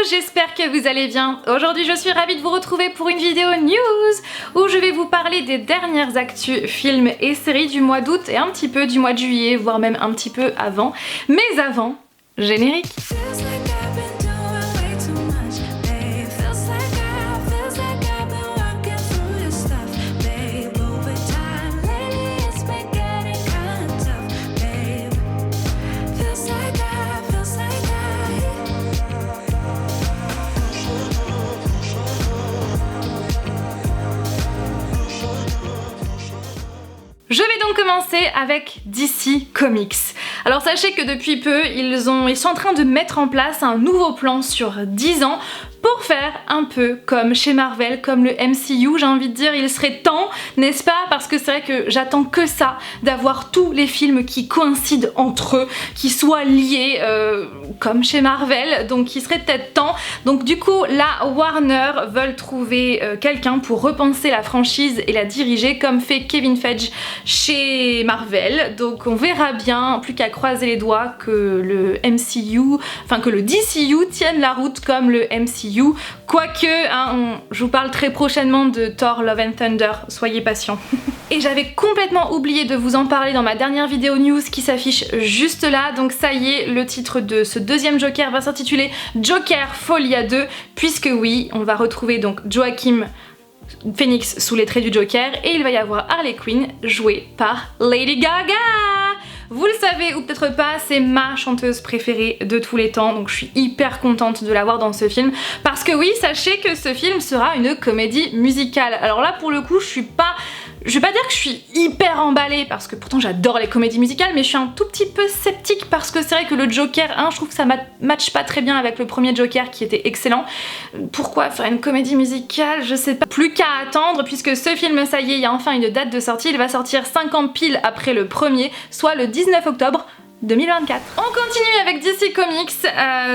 j'espère que vous allez bien. Aujourd'hui je suis ravie de vous retrouver pour une vidéo news où je vais vous parler des dernières actus films et séries du mois d'août et un petit peu du mois de juillet, voire même un petit peu avant. Mais avant, générique. Je vais donc commencer avec DC Comics. Alors sachez que depuis peu, ils sont en train de mettre en place un nouveau plan sur 10 ans pour faire un peu comme chez Marvel, comme le MCU, j'ai envie de dire, il serait temps, n'est-ce pas? Parce que c'est vrai que j'attends que ça, d'avoir tous les films qui coïncident entre eux, qui soient liés comme chez Marvel, donc il serait peut-être temps. Donc du coup, là, Warner veulent trouver quelqu'un pour repenser la franchise et la diriger comme fait Kevin Feige chez Marvel. Donc on verra bien, plus qu'à croiser les doigts, que le MCU, enfin que le DCU tienne la route comme le MCU. Quoique, hein, je vous parle très prochainement de Thor Love and Thunder, soyez patients. Et j'avais complètement oublié de vous en parler dans ma dernière vidéo news qui s'affiche juste là, donc ça y est, le titre de ce deuxième Joker va s'intituler Joker Folia 2, puisque oui, on va retrouver donc Joaquin Phoenix sous les traits du Joker et il va y avoir Harley Quinn jouée par Lady Gaga. Vous le savez ou peut-être pas, c'est ma chanteuse préférée de tous les temps, donc je suis hyper contente de la voir dans ce film. Parce que oui, sachez que ce film sera une comédie musicale. Alors là, pour le coup, je vais pas dire que je suis hyper emballée, parce que pourtant j'adore les comédies musicales, mais je suis un tout petit peu sceptique parce que c'est vrai que le Joker 1, je trouve que ça matche pas très bien avec le premier Joker qui était excellent. Pourquoi faire une comédie musicale? Je sais pas. Plus qu'à attendre, puisque ce film, ça y est, il y a enfin une date de sortie, il va sortir 5 ans pile après le premier, soit le 19 octobre 2024. On continue avec DC Comics.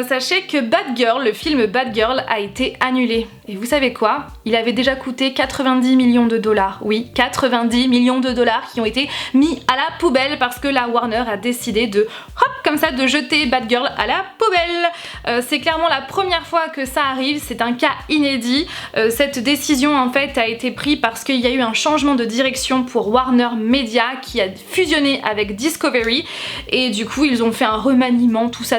Sachez que Batgirl, le film Batgirl, a été annulé. Et vous savez quoi? Il avait déjà coûté 90 millions de dollars. Oui, 90 millions de dollars qui ont été mis à la poubelle parce que la Warner a décidé de, hop, comme ça, de jeter Batgirl à la poubelle. C'est clairement la première fois que ça arrive, c'est un cas inédit. Cette décision, en fait, a été prise parce qu'il y a eu un changement de direction pour Warner Media qui a fusionné avec Discovery. Et du coup, ils ont fait un remaniement, tout ça,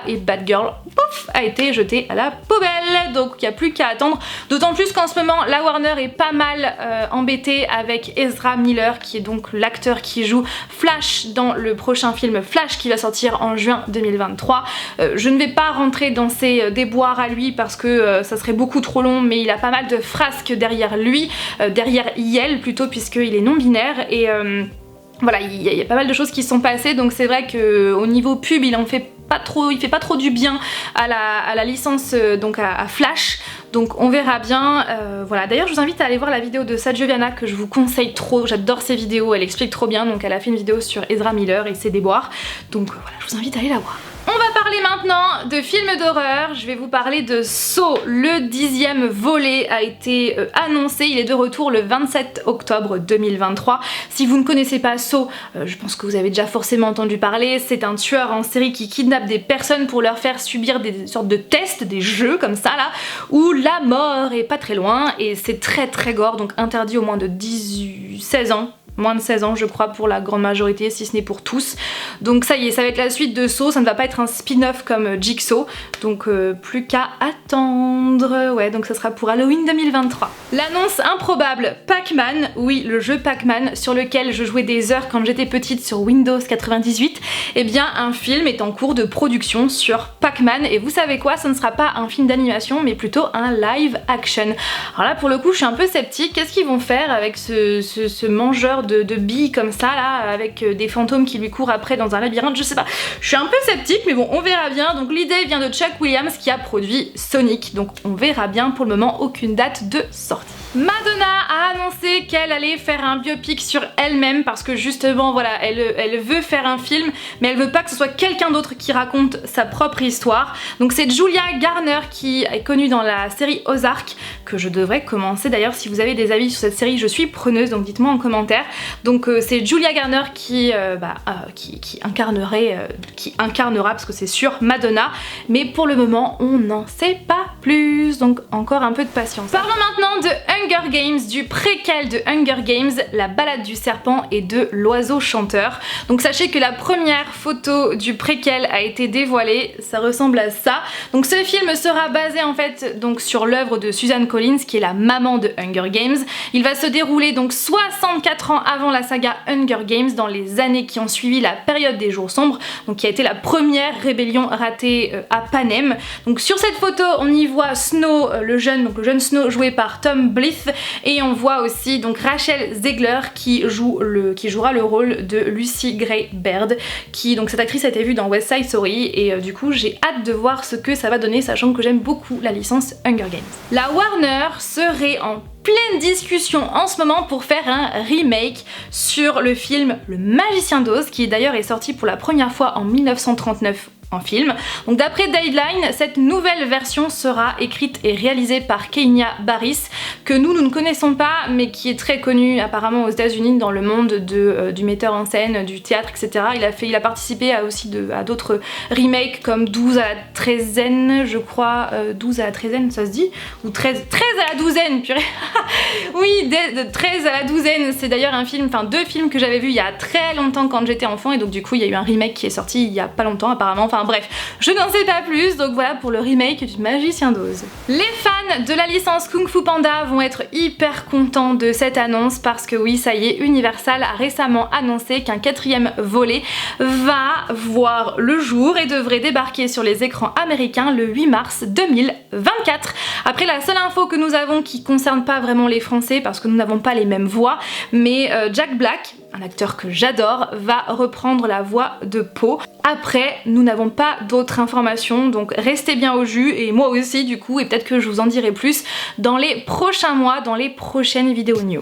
et Batgirl, pouf, a été jetée à la poubelle. Donc, il n'y a plus qu'à attendre. D'autant plus qu'en ce moment, la Warner est pas mal embêtée avec Ezra Miller, qui est donc l'acteur qui joue Flash dans le prochain film Flash qui va sortir en juin 2023. Je ne vais pas rentrer dans ses déboires à lui parce que ça serait beaucoup trop long, mais il a pas mal de frasques derrière lui, derrière Yel plutôt, puisqu'il est non-binaire et... voilà, il y a pas mal de choses qui se sont passées, donc c'est vrai qu'au niveau pub, il fait pas trop du bien à la licence, donc à Flash. Donc on verra bien, voilà. D'ailleurs je vous invite à aller voir la vidéo de Sadjoviana que je vous conseille trop, j'adore ses vidéos, elle explique trop bien, donc elle a fait une vidéo sur Ezra Miller et ses déboires, donc voilà, je vous invite à aller la voir. On va parler maintenant de films d'horreur, je vais vous parler de Saw. Le 10e volet a été annoncé, il est de retour le 27 octobre 2023. Si vous ne connaissez pas Saw, je pense que vous avez déjà forcément entendu parler, c'est un tueur en série qui kidnappe des personnes pour leur faire subir des sortes de tests, des jeux comme ça là, où la mort est pas très loin et c'est très gore, donc interdit aux moins de 16 ans. Moins de 16 ans je crois pour la grande majorité, si ce n'est pour tous. Donc ça y est, ça va être la suite de Saw, ça ne va pas être un spin-off comme Jigsaw, donc plus qu'à attendre. Ouais, donc ça sera pour Halloween 2023. L'annonce improbable, Pac-Man, oui, le jeu Pac-Man sur lequel je jouais des heures quand j'étais petite sur Windows 98, eh bien un film est en cours de production sur Pac-Man, et vous savez quoi, ça ne sera pas un film d'animation mais plutôt un live action. Alors là pour le coup je suis un peu sceptique, qu'est-ce qu'ils vont faire avec ce mangeur de billes comme ça là, avec des fantômes qui lui courent après dans un labyrinthe, je sais pas, je suis un peu sceptique mais bon on verra bien. Donc l'idée vient de Chuck Williams qui a produit Sonic, donc on verra bien, pour le moment aucune date de sortie. Madonna a annoncé qu'elle allait faire un biopic sur elle-même parce que justement voilà, elle veut faire un film mais elle veut pas que ce soit quelqu'un d'autre qui raconte sa propre histoire. Donc c'est Julia Garner qui est connue dans la série Ozark, que je devrais commencer. D'ailleurs, si vous avez des avis sur cette série, je suis preneuse, donc dites-moi en commentaire. Donc c'est Julia Garner qui incarnera, parce que c'est sûr, Madonna, mais pour le moment on n'en sait pas plus, donc encore un peu de patience. Parlons maintenant de Hunger Games, du préquel de Hunger Games, la balade du serpent et de l'oiseau chanteur. Donc sachez que la première photo du préquel a été dévoilée, ça ressemble à ça. Donc ce film sera basé en fait donc sur l'œuvre de Suzanne Collins, qui est la maman de Hunger Games. Il va se dérouler donc 64 ans avant la saga Hunger Games, dans les années qui ont suivi la période des jours sombres, donc qui a été la première rébellion ratée à Panem. Donc sur cette photo on y voit Snow, le jeune Snow joué par Tom Blyth, et on voit aussi donc Rachel Zegler qui jouera le rôle de Lucy Gray Baird, qui donc cette actrice a été vue dans West Side Story, et du coup j'ai hâte de voir ce que ça va donner, sachant que j'aime beaucoup la licence Hunger Games. La Warner serait en pleine discussion en ce moment pour faire un remake sur le film Le Magicien d'Oz, qui d'ailleurs est sorti pour la première fois en 1939 en film. Donc d'après Deadline, cette nouvelle version sera écrite et réalisée par Kenya Barris, que nous ne connaissons pas, mais qui est très connu apparemment aux États-Unis dans le monde du metteur en scène, du théâtre, etc. Il a participé à d'autres remakes comme 12 à la treizaine, je crois, 12 à la treizaine, ça se dit, ou 13 à la douzaine, purée. Oui, de 13 à la douzaine, c'est d'ailleurs deux films que j'avais vus il y a très longtemps quand j'étais enfant, et donc du coup il y a eu un remake qui est sorti il y a pas longtemps apparemment. Enfin bref, je n'en sais pas plus, donc voilà pour le remake du Magicien d'Oz. Les fans de la licence Kung Fu Panda vont être hyper contents de cette annonce, parce que oui, ça y est, Universal a récemment annoncé qu'un 4e volet va voir le jour et devrait débarquer sur les écrans américains le 8 mars 2024. Après, la seule info que nous avons qui concerne pas vraiment les Français, parce que nous n'avons pas les mêmes voix, mais Jack Black, un acteur que j'adore, va reprendre la voix de Po. Après, nous n'avons pas d'autres informations, donc restez bien au jus, et moi aussi du coup, et peut-être que je vous en dirai plus dans les prochains mois, dans les prochaines vidéos news.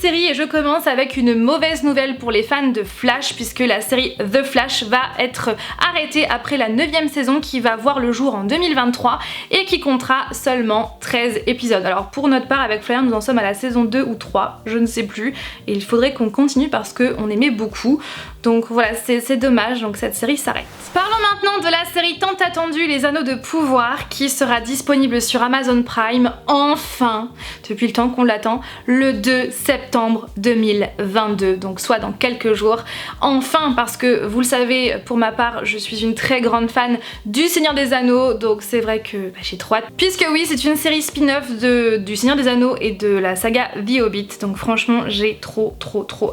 Série, et je commence avec une mauvaise nouvelle pour les fans de Flash, puisque la série The Flash va être arrêtée après la 9e saison, qui va voir le jour en 2023 et qui comptera seulement 13 épisodes. Alors pour notre part avec Florian, nous en sommes à la saison 2 ou 3, je ne sais plus, et il faudrait qu'on continue parce qu'on aimait beaucoup. Donc voilà, c'est dommage, donc cette série s'arrête. Parlons maintenant de la série tant attendue Les Anneaux de Pouvoir, qui sera disponible sur Amazon Prime, enfin, depuis le temps qu'on l'attend, le 2 septembre 2022, donc soit dans quelques jours. Enfin, parce que vous le savez, pour ma part, je suis une très grande fan du Seigneur des Anneaux, donc c'est vrai que j'ai trop hâte. Puisque oui, c'est une série spin-off du Seigneur des Anneaux et de la saga The Hobbit, donc franchement, j'ai trop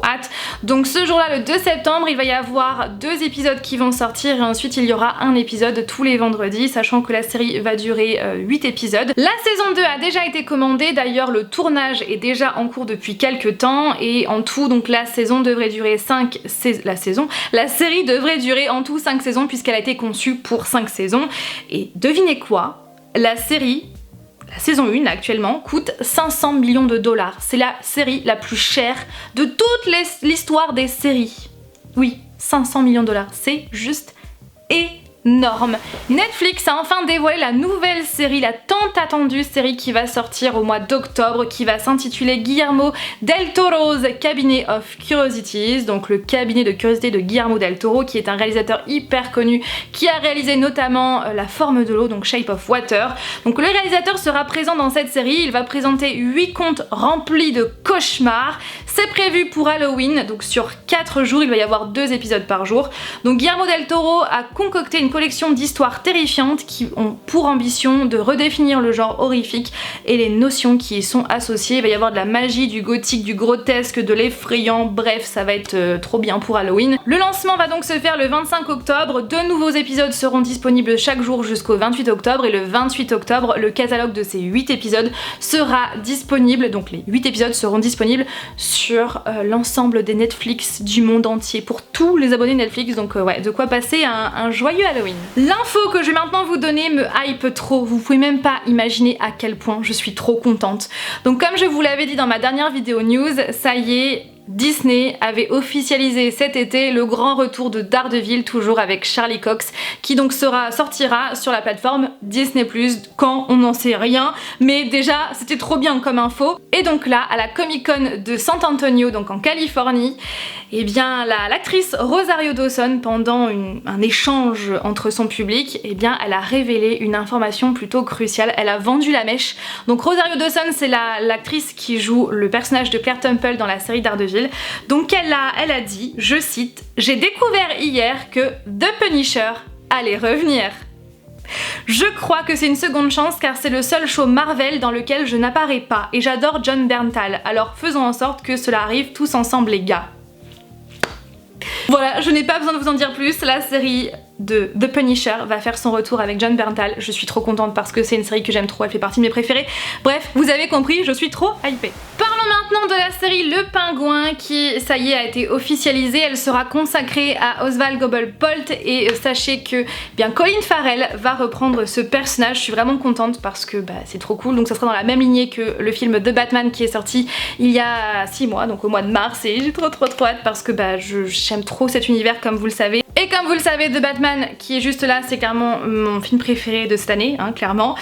hâte. Donc ce jour-là, le 2 septembre, il va y avoir 2 épisodes qui vont sortir, et ensuite il y aura un épisode tous les vendredis, sachant que la série va durer 8 épisépides. La saison 2 a déjà été commandée, d'ailleurs le tournage est déjà en cours depuis quelques temps, et en tout donc la saison devrait durer la série devrait durer en tout 5 saisons, puisqu'elle a été conçue pour 5 saisons. Et devinez quoi, la saison 1 actuellement coûte 500 millions de dollars. C'est la série la plus chère de toute l'histoire des séries. Oui, 500 millions de dollars, c'est juste énorme. Netflix a enfin dévoilé la nouvelle série, la tant attendue série qui va sortir au mois d'octobre, qui va s'intituler Guillermo del Toro's Cabinet of Curiosities, donc le cabinet de curiosité de Guillermo del Toro, qui est un réalisateur hyper connu, qui a réalisé notamment La Forme de l'eau, donc Shape of Water. Donc le réalisateur sera présent dans cette série, il va présenter 8 contes remplis de cauchemars. C'est prévu pour Halloween, donc sur 4 jours, il va y avoir 2 épisodes par jour. Donc Guillermo del Toro a concocté une collection d'histoires terrifiantes qui ont pour ambition de redéfinir le genre horrifique et les notions qui y sont associées. Il va y avoir de la magie, du gothique, du grotesque, de l'effrayant, bref, ça va être trop bien pour Halloween. Le lancement va donc se faire le 25 octobre, 2 nouveaux épisodes seront disponibles chaque jour jusqu'au 28 octobre, et le 28 octobre, le catalogue de ces 8 épisodes sera disponible, donc les 8 épisodes seront disponibles sur sur l'ensemble des Netflix du monde entier, pour tous les abonnés Netflix, donc ouais, de quoi passer un joyeux Halloween. L'info que je vais maintenant vous donner me hype trop, vous pouvez même pas imaginer à quel point je suis trop contente. Donc comme je vous l'avais dit dans ma dernière vidéo news, ça y est, Disney avait officialisé cet été le grand retour de Daredevil, toujours avec Charlie Cox, qui donc sortira sur la plateforme Disney+, quand on n'en sait rien, mais déjà c'était trop bien comme info. Et donc là, à la Comic Con de San Antonio, donc en Californie, et bien l'actrice Rosario Dawson, pendant un échange entre son public, et bien elle a révélé une information plutôt cruciale, elle a vendu la mèche. Donc Rosario Dawson, c'est l'actrice qui joue le personnage de Claire Temple dans la série Daredevil. Donc elle a dit, je cite, « J'ai découvert hier que The Punisher allait revenir. Je crois que c'est une seconde chance car c'est le seul show Marvel dans lequel je n'apparais pas et j'adore Jon Bernthal, alors faisons en sorte que cela arrive tous ensemble les gars. » Voilà, je n'ai pas besoin de vous en dire plus, la série de The Punisher va faire son retour avec Jon Bernthal. Je suis trop contente parce que c'est une série que j'aime trop, elle fait partie de mes préférées. Bref, vous avez compris, je suis trop hypée. Parlons maintenant de la série Le Pingouin qui, ça y est, a été officialisée. Elle sera consacrée à Oswald Cobblepot et sachez que bien Colin Farrell va reprendre ce personnage. Je suis vraiment contente parce que c'est trop cool. Donc ça sera dans la même lignée que le film The Batman qui est sorti il y a 6 mois, donc au mois de mars, et j'ai trop hâte parce que j'aime trop cet univers comme vous le savez. Et comme vous le savez, The Batman qui est juste là, c'est clairement mon film préféré de cette année, hein, clairement.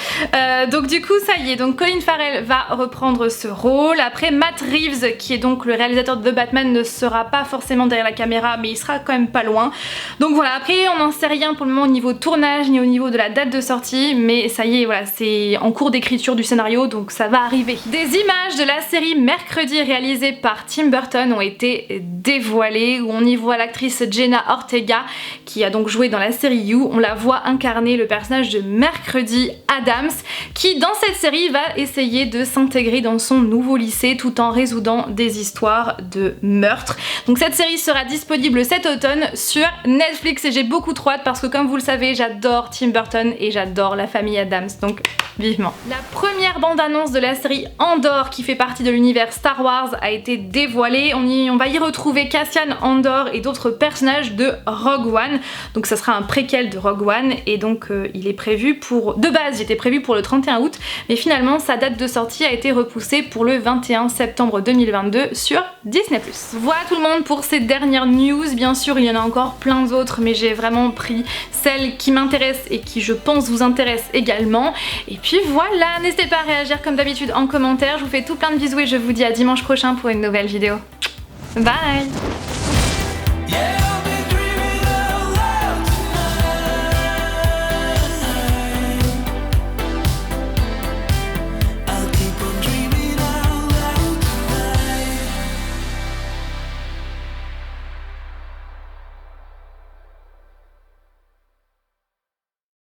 Donc du coup, ça y est, donc Colin Farrell va reprendre ce rôle. Après, Matt Reeves, qui est donc le réalisateur de The Batman, ne sera pas forcément derrière la caméra, mais il sera quand même pas loin. Donc voilà, après, on n'en sait rien pour le moment au niveau tournage, ni au niveau de la date de sortie, mais ça y est, voilà, c'est en cours d'écriture du scénario, donc ça va arriver. Des images de la série Mercredi réalisée par Tim Burton ont été dévoilées, où on y voit l'actrice Jenna Ortega, qui a donc joué dans la série You. On la voit incarner le personnage de Mercredi Adams, qui dans cette série va essayer de s'intégrer dans son nouveau lycée tout en résoudant des histoires de meurtre. Donc cette série sera disponible cet automne sur Netflix et j'ai beaucoup trop hâte parce que comme vous le savez, j'adore Tim Burton et j'adore la famille Adams, donc vivement. La première bande-annonce de la série Andor, qui fait partie de l'univers Star Wars, a été dévoilée. On va y retrouver Cassian Andor et d'autres personnages de Rogue One. Donc ça sera un préquel de Rogue One et donc il est prévu pour... De base, il était prévu pour le 31 août, mais finalement sa date de sortie a été repoussée pour le 21 septembre 2022 sur Disney+. Voilà tout le monde pour ces dernières news. Bien sûr, il y en a encore plein d'autres, mais j'ai vraiment pris celles qui m'intéressent et qui, je pense, vous intéressent également. Et puis voilà, n'hésitez pas à réagir comme d'habitude en commentaire. Je vous fais tout plein de bisous et je vous dis à dimanche prochain pour une nouvelle vidéo. Bye! Yeah.